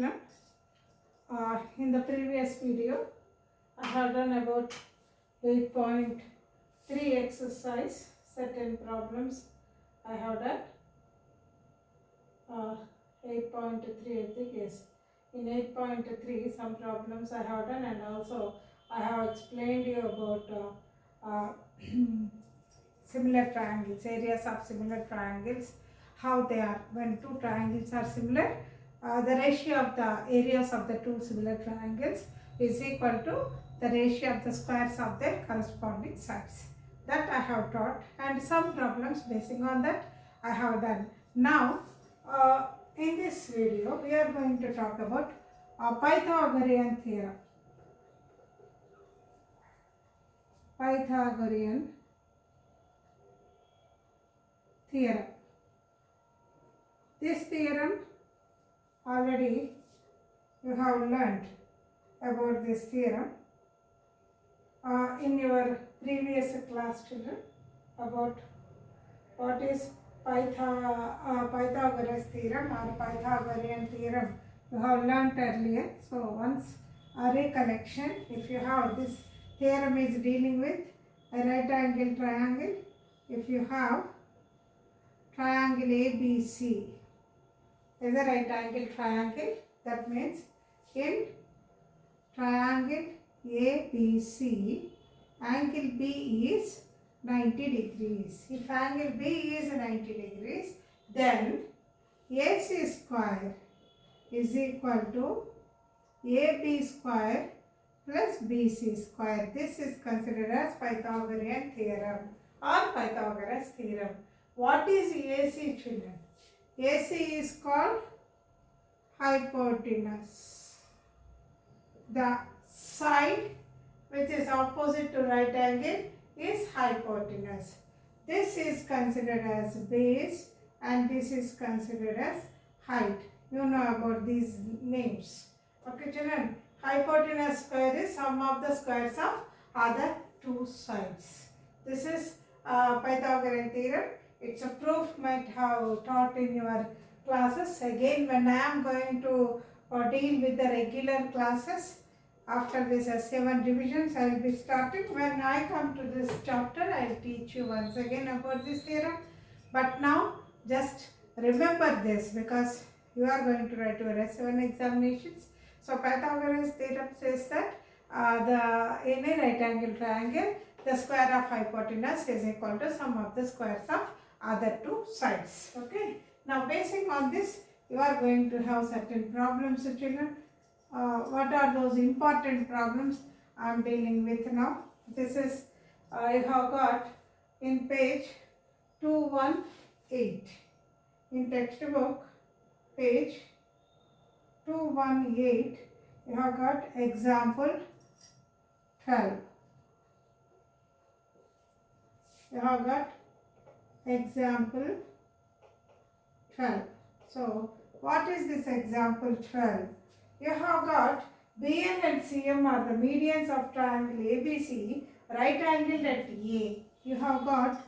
children, in the previous video I have done about 8.3 exercise, certain problems I have done. 8.3 I think, yes. In 8.3 some problems I have done, and also I have explained you about similar triangles, areas of similar triangles, how they are. When two triangles are similar, the ratio of the areas of the two similar triangles is equal to the ratio of the squares of their corresponding sides. That I have taught, and some problems basing on that I have done. Now in this video we are going to talk about Pythagorean theorem. Pythagorean theorem. This theorem already you have learned about this theorem in your previous class, children, about what is Pythagoras theorem or Pythagorean theorem. You have learnt earlier. So once a recollection, if you have this theorem is dealing with a right angle triangle. If you have triangle ABC is a right angle triangle, that means in triangle ABC, angle B is 90 degrees. If angle B is 90 degrees, then AC square is equal to AB square plus BC square. This is considered as Pythagorean theorem or Pythagoras theorem. What is AC, children? AC is called hypotenuse. The side which is opposite to right angle is hypotenuse. This is considered as base and this is considered as height. You know about these names. Okay, children. Hypotenuse square is sum of the squares of other two sides. This is Pythagorean theorem. It's a proof might have taught in your classes. Again, when I am going to deal with the regular classes, after this SA-1 revisions, I will be starting. When I come to this chapter, I will teach you once again about this theorem. But now, just remember this, because you are going to write your SA-1 examinations. So, Pythagoras theorem says that in a right angle triangle, the square of hypotenuse is equal to sum of the squares of other two sides. Okay. Now, basing on this, you are going to have certain problems, children. What are those important problems I am dealing with now? This is I have got in page 218 in textbook, page 218. You have got example 12. You have got example 12. So, what is this example 12? You have got BL and CM are the medians of triangle ABC, right angled at A. You have got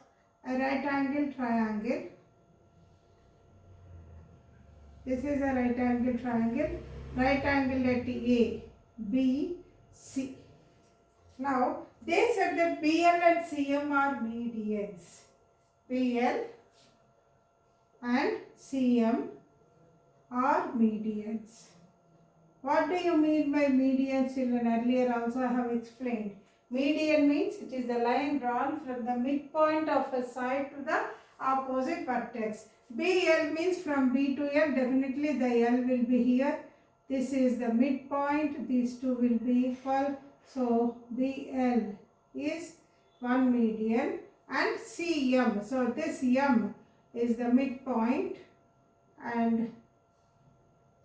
a right angle triangle. This is a right angle triangle, right angled at A, B, C. Now, they said that BL and CM are medians. BL and CM are medians. What do you mean by median, children? Earlier also I have explained. Median means it is the line drawn from the midpoint of a side to the opposite vertex. BL means from B to L, definitely the L will be here. This is the midpoint, these two will be equal. So, BL is one median and CM. So, this M is the midpoint and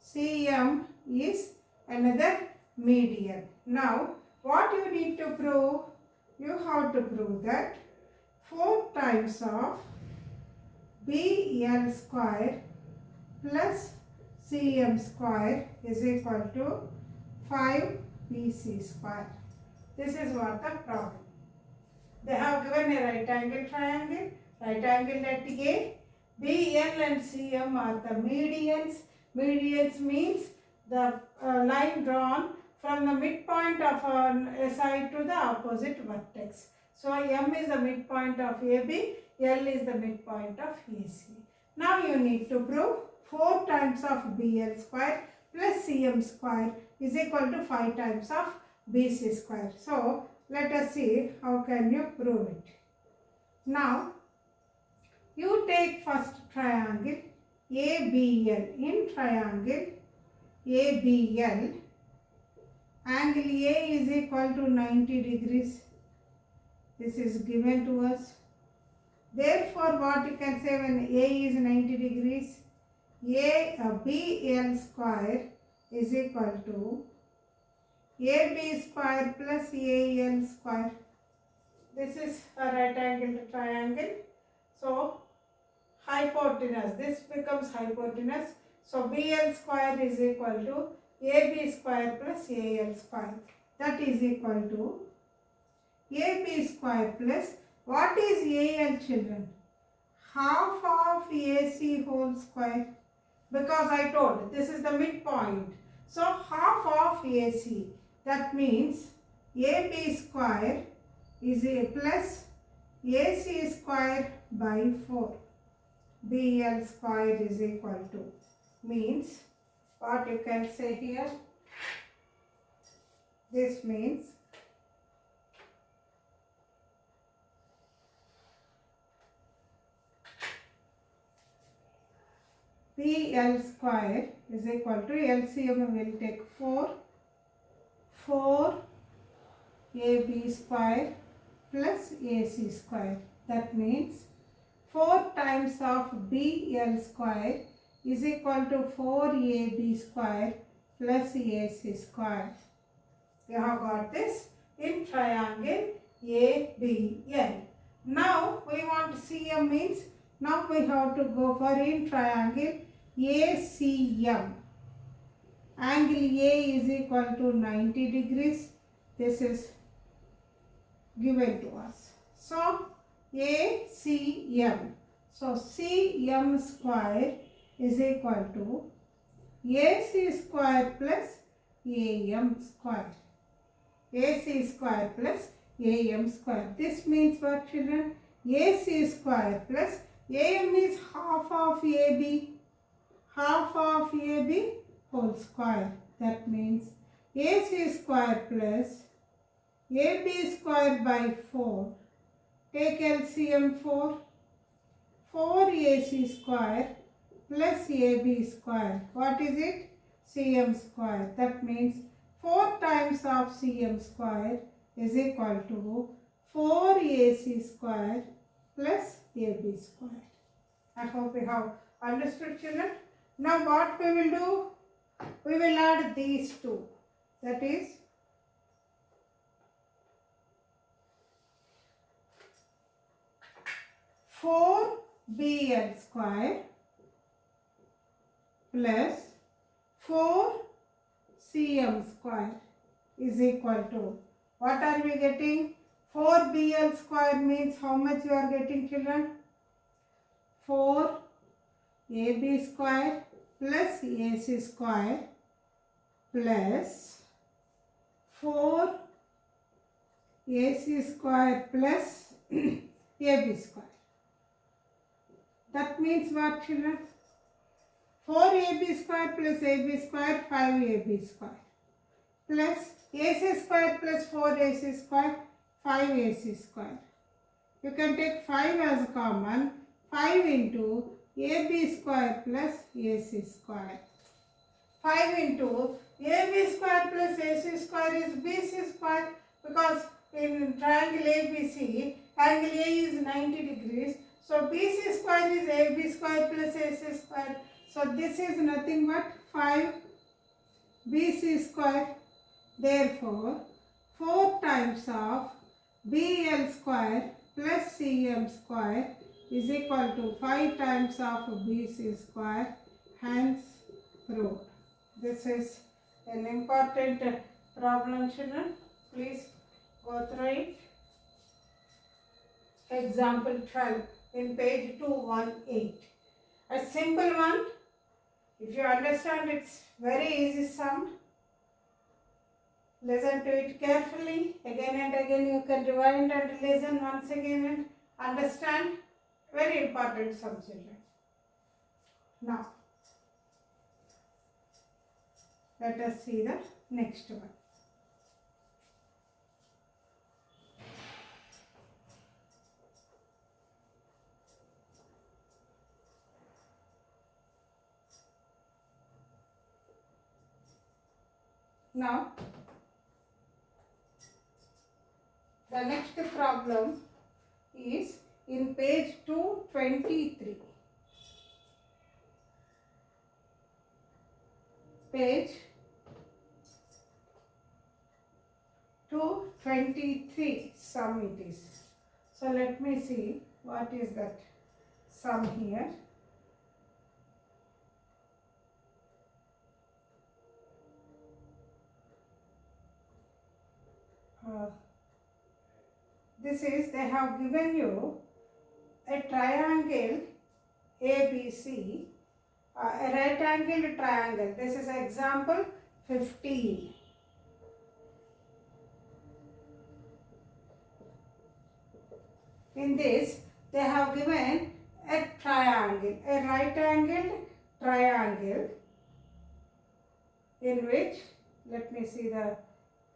CM is another median. Now, what you need to prove? You have to prove that 4 times of BL square plus CM square is equal to 5 BC square. This is what the problem. They have given a right angle triangle, right angle at A. BL and CM are the medians. Medians means the the line drawn from the midpoint of SI to the opposite vertex. So M is the midpoint of AB, L is the midpoint of AC. Now you need to prove 4 times of BL square plus CM square is equal to 5 times of BC square. So let us see how can you prove it. Now you take first triangle ABL. In triangle ABL, angle A is equal to 90 degrees. This is given to us. Therefore, what you can say when A is 90 degrees, BL square is equal to AB square plus AL square. This is a right angled triangle. So, hypotenuse, this becomes hypotenuse. So, BL square is equal to AB square plus AL square. That is equal to AB square plus, what is AL, children? Half of AC whole square. Because I told this is the midpoint. So, half of AC. That means AB square is a plus AC square by 4. BL square is equal to, means what you can say here, this means BL square is equal to, LCM will take 4 AB square plus AC square. That means 4 times of BL square is equal to 4AB square plus AC square. You have got this in triangle ABL. Now we want CM, means now we have to go for in triangle ACM. Angle A is equal to 90 degrees. This is given to us. So ACM. So CM square is equal to AC square plus AM square. AC square plus AM square. This means what, children? AC square plus AM is half of AB. Half of AB whole square. That means AC square plus AB square by 4. Take LCM 4. 4AC square plus AB square. What is it? CM square. That means 4 times of CM square is equal to 4AC square plus AB square. I hope you have understood, children. Now what we will do? We will add these two. That is 4BL square plus 4CM square is equal to, what are we getting? 4BL square means how much you are getting, children? 4AB square plus AC square plus 4AC square plus AB square. That means what, children? 4AB square plus AB square, 5AB square plus AC square plus 4AC square, 5AC square. You can take 5 as common. 5 into AB square plus AC square. 5 into AB square plus AC square is BC square, because in triangle ABC, angle A is 90 degrees. So BC square is AB square plus AC square. So this is nothing but 5 BC square. Therefore, 4 times of BL square plus CM square is equal to 5 times of BC square, hence proved. This is an important problem, children. Please go through it. Example 12 in page 218. A simple one. If you understand, it's very easy sum. Listen to it carefully. Again and again you can rewind and listen once again and understand. Very important sum, children. Now, let us see the next one. Now, the next problem is in page 223. Page 223 sum it is. So let me see what is that sum here. This is, they have given you a triangle ABC, a right angled triangle. This is example 15. In this, they have given a triangle, a right angled triangle, in which, let me see the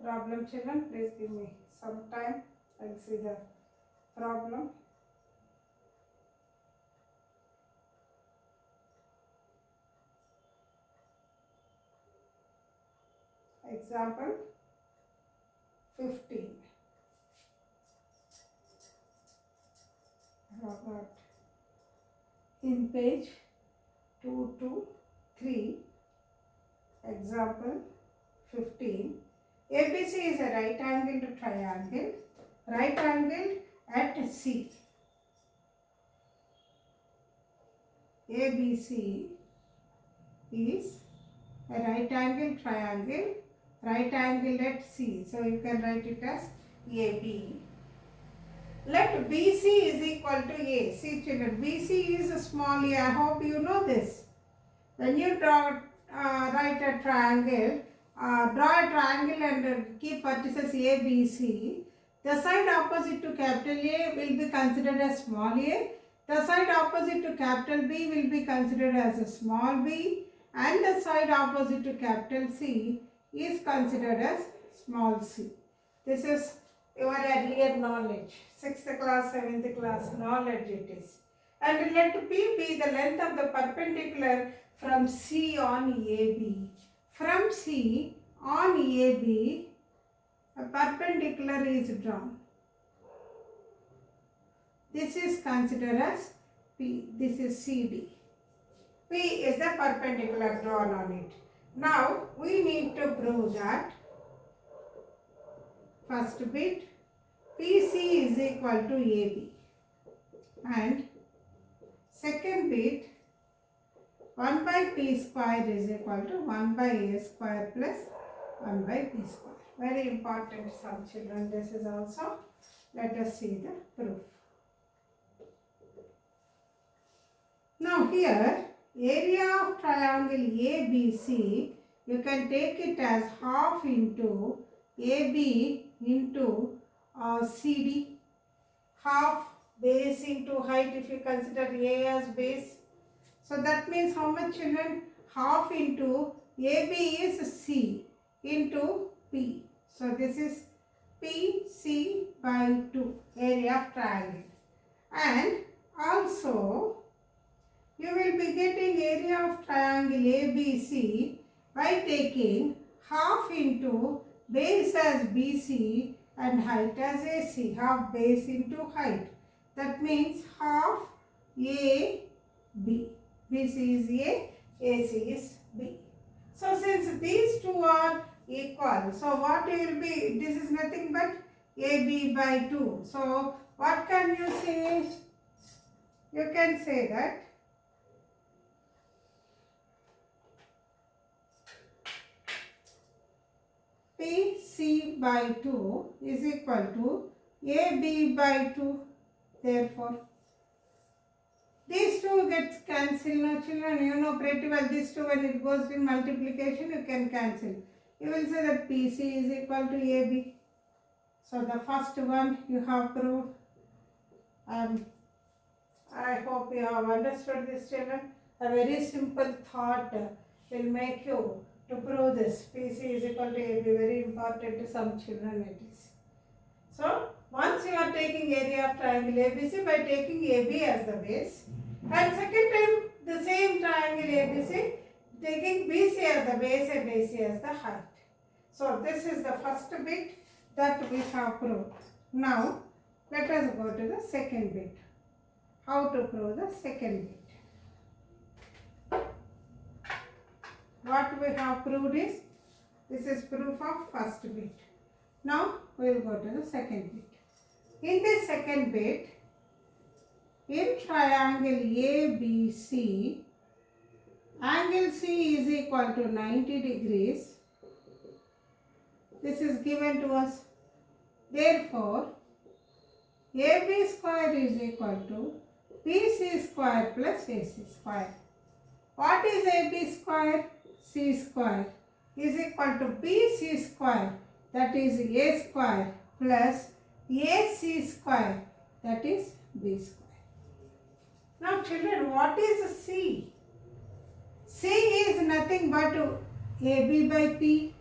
problem, children. Please give me some time. I'll see the problem. Example 15. Robert. In page 223, example 15. ABC is a right angled triangle, right angled at C. ABC is a right angled triangle, right angled at C. So you can write it as AB. Let BC is equal to A. See children, BC is a small a. I hope you know this. When you write a triangle, draw a triangle and keep vertices A, B, C. The side opposite to capital A will be considered as small a. The side opposite to capital B will be considered as a small b. And the side opposite to capital C is considered as small c. This is your earlier knowledge. 6th class, 7th class knowledge it is. And let P be the length of the perpendicular from C on AB. From C on AB, a perpendicular is drawn. This is considered as P. This is CD. P is the perpendicular drawn on it. Now, we need to prove that first bit PC is equal to AB. And second bit 1 by P square is equal to 1 by A square plus 1 by P square. Very important sum, children. This is also. Let us see the proof. Now here, area of triangle ABC, you can take it as half into AB into CD. Half base into height if you consider A as base. So that means how much, children? Half into AB is C into P. So this is PC by 2, area of triangle. And also you will be getting area of triangle ABC by taking half into base as BC and height as AC. Half base into height. That means half AB. BC is A, AC is B. So since these two are equal, so what will be, this is nothing but AB by 2. So what can you say? You can say that PC by 2 is equal to AB by 2. Therefore, These two gets cancelled. Now children, you know pretty well these two, when it goes in multiplication you can cancel. You will say that PC is equal to AB. So the first one you have proved. I hope you have understood this, children. A very simple thought will make you to prove this. PC is equal to AB. Very important to some children it is. So once you are taking area of triangle ABC by taking AB as the base, and second time the same triangle ABC taking BC as the base and AC as the height. So this is the first bit that we have proved. Now let us go to the second bit. How to prove the second bit? What we have proved is, this is proof of first bit. Now we will go to the second bit. In this second bit, in triangle ABC, angle C is equal to 90 degrees. This is given to us. Therefore, AB square is equal to BC square plus AC square. What is AB square? C square is equal to BC square, that is A square, plus AC square, that is B square. Now children, what is C? C is nothing but AB by P.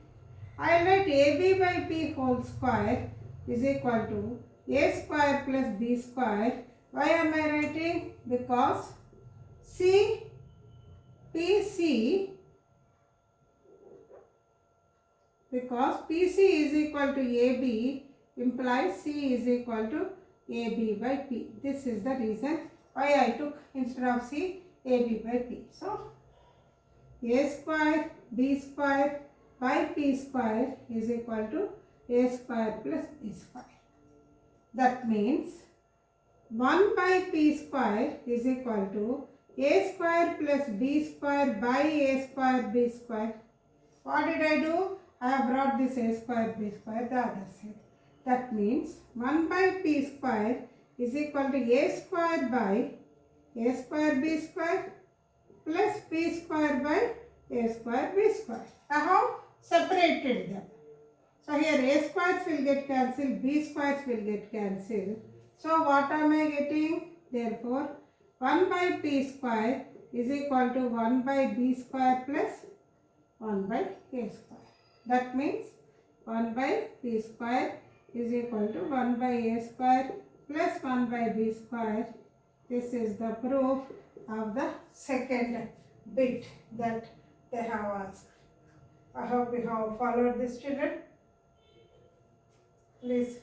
I write AB by P whole square is equal to A square plus B square. Why am I writing? Because PC is equal to AB implies C is equal to AB by P. This is the reason why I took instead of C AB by P. So A square B square by P square is equal to A square plus B square. That means 1 by P square is equal to A square plus B square by A square B square. What did I do? I have brought this A square B square the other side. That means 1 by P square is equal to A square by A square B square plus P square by A square B square. I have separated them. So here A squares will get cancelled, B squares will get cancelled. So what am I getting? Therefore 1 by P square is equal to 1 by B square plus 1 by A square. That means 1 by P square is equal to 1 by A square plus 1 by B square. This is the proof of the second bit that they have asked. I hope you have followed this, children. Please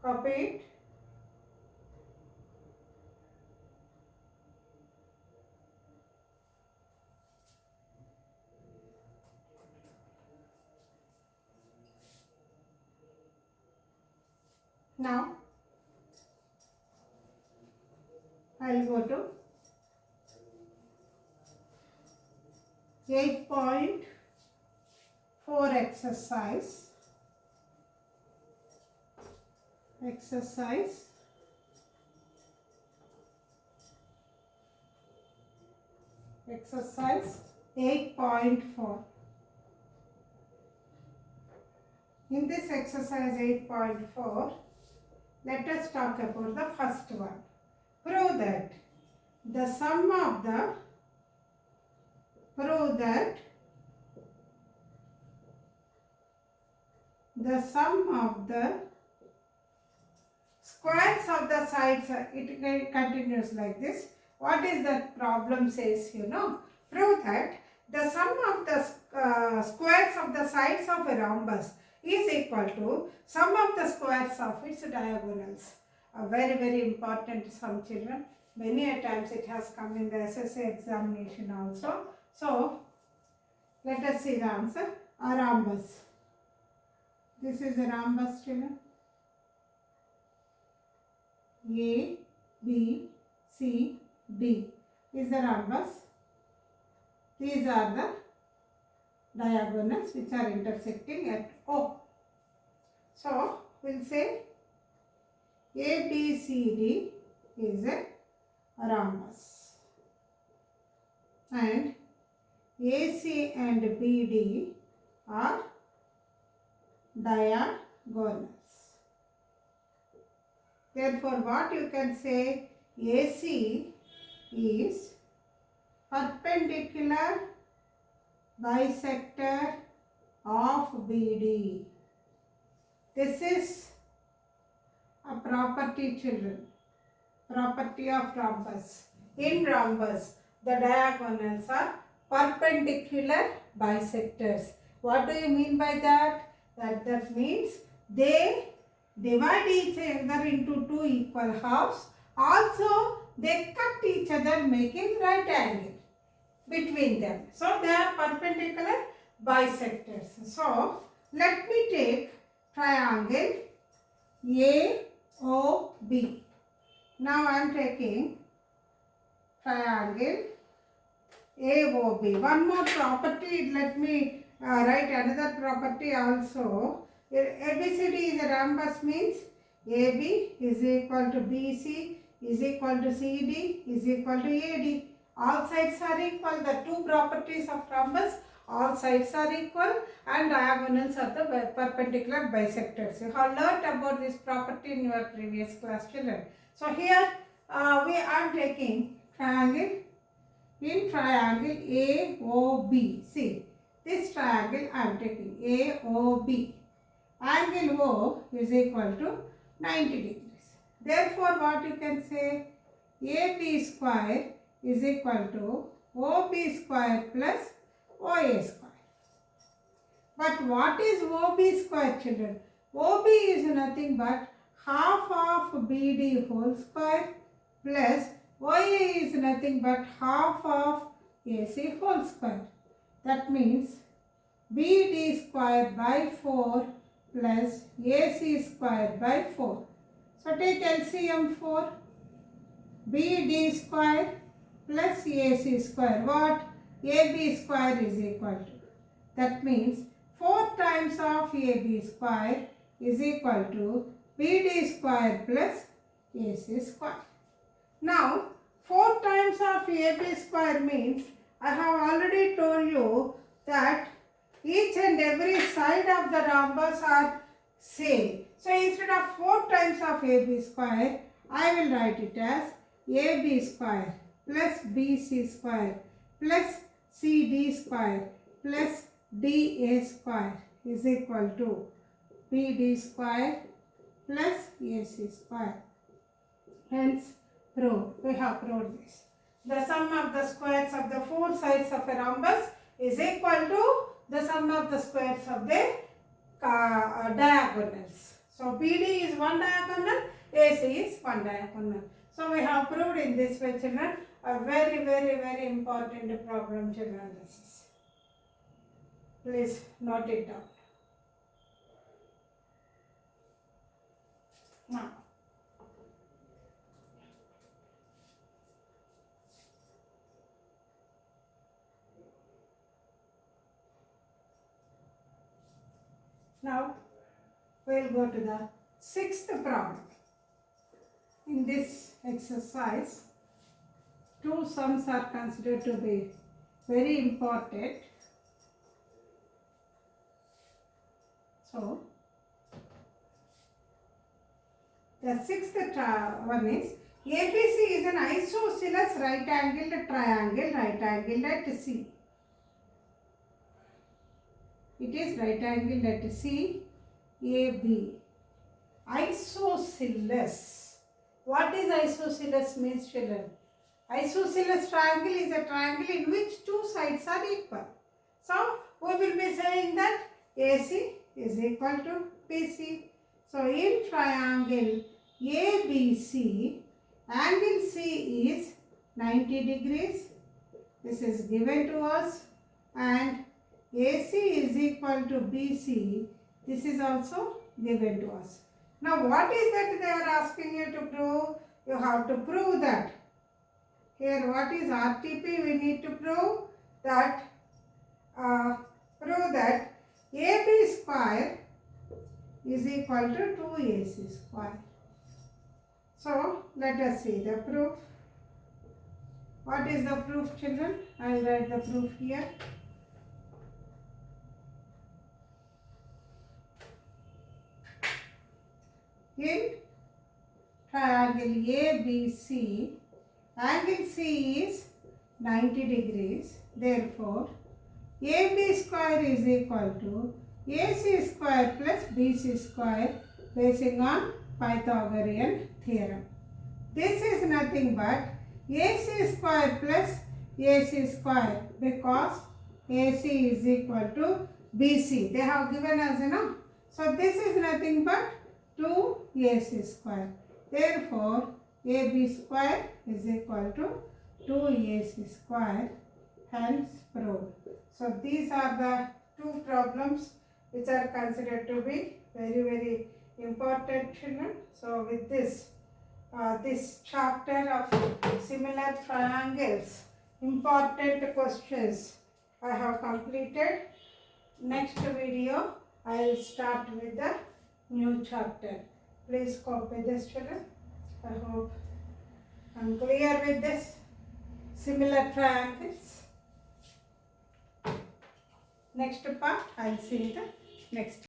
copy it. Now I will go to 8.4 exercise. Exercise 8.4. In this exercise 8.4, let us talk about the first one. Prove that the sum of the squares of the sides, it continues like this. What is that problem says, you know? Prove that the sum of the squares of the sides of a rhombus is equal to sum of the squares of its diagonals. A very, very important sum, children. Many a times it has come in the SSA examination also. So, let us see the answer. A rhombus. This is a rhombus, children. A, B, C, D is the rhombus. These are the diagonals which are intersecting at O. So, we will say ABCD is a rhombus. and AC and BD are diagonals. Therefore, what you can say, AC is perpendicular bisector of BD. This is a property, children, property of rhombus. In rhombus, the diagonals are perpendicular bisectors. What do you mean by that? That means they divide each other into two equal halves. Also, they cut each other, making right angle between them. So, they are perpendicular bisectors. So, let me take triangle AOB. Now, I am taking triangle AOB. One more property, let me write another property also. ABCD is a rhombus, means AB is equal to BC is equal to CD is equal to AD. All sides are equal. The two properties of rhombus, all sides are equal and diagonals are the perpendicular bisectors. You have learnt about this property in your previous class, children. So here we are taking triangle. In triangle AOB, see this triangle I am taking AOB. Angle O is equal to 90 degrees. Therefore, what you can say, AB square is equal to OB square plus OA square. But what is OB square, children? OB is nothing but half of BD whole square plus OA is nothing but half of AC whole square. That means BD square by 4 plus AC square by 4. So take LCM 4. BD square plus AC square. What? AB square is equal to. That means 4 times of AB square is equal to BD square plus AC square. Now 4 times of AB square means, I have already told you that each and every side of the rhombus are same. So instead of 4 times of AB square, I will write it as AB square plus BC square plus CD square plus DA square is equal to BD square plus AC square. Hence, proved. We have proved this. The sum of the squares of the 4 sides of a rhombus is equal to the sum of the squares of the diagonals. So, BD is one diagonal, AC is one diagonal. So, we have proved in this way, children, a very important problem, children. This is. Please note it down. Now, we will go to the 6th problem. In this exercise, 2 sums are considered to be very important. So, the 6th one is, ABC is an isosceles right-angled triangle, right-angled at C. It is right-angled at C, AB. Isosceles. What is isosceles means, children? Isosceles triangle is a triangle in which 2 sides are equal. So, we will be saying that AC is equal to BC. So, in triangle ABC, angle C is 90 degrees. This is given to us, and AC is equal to BC. This is also given to us. Now, what is that they are asking you to prove? You have to prove that. Here, what is RTP? We need to prove that AB square is equal to 2AC square. So, let us see the proof. What is the proof, children? I will write the proof here. In triangle ABC, angle C is 90 degrees. Therefore, AB square is equal to AC square plus BC square based on Pythagorean theorem. This is nothing but AC square plus AC square because AC is equal to BC. They have given us, So this is nothing but 2AC square. Therefore, AB square is equal to 2AC square. Hence proved. So these are the two problems which are considered to be very, very important, children. So with this, this chapter of similar triangles, important questions, I have completed. Next video, I will start with the new chapter. Please copy this, children. I hope I am clear with this. Similar triangles. Next part, I will see the next.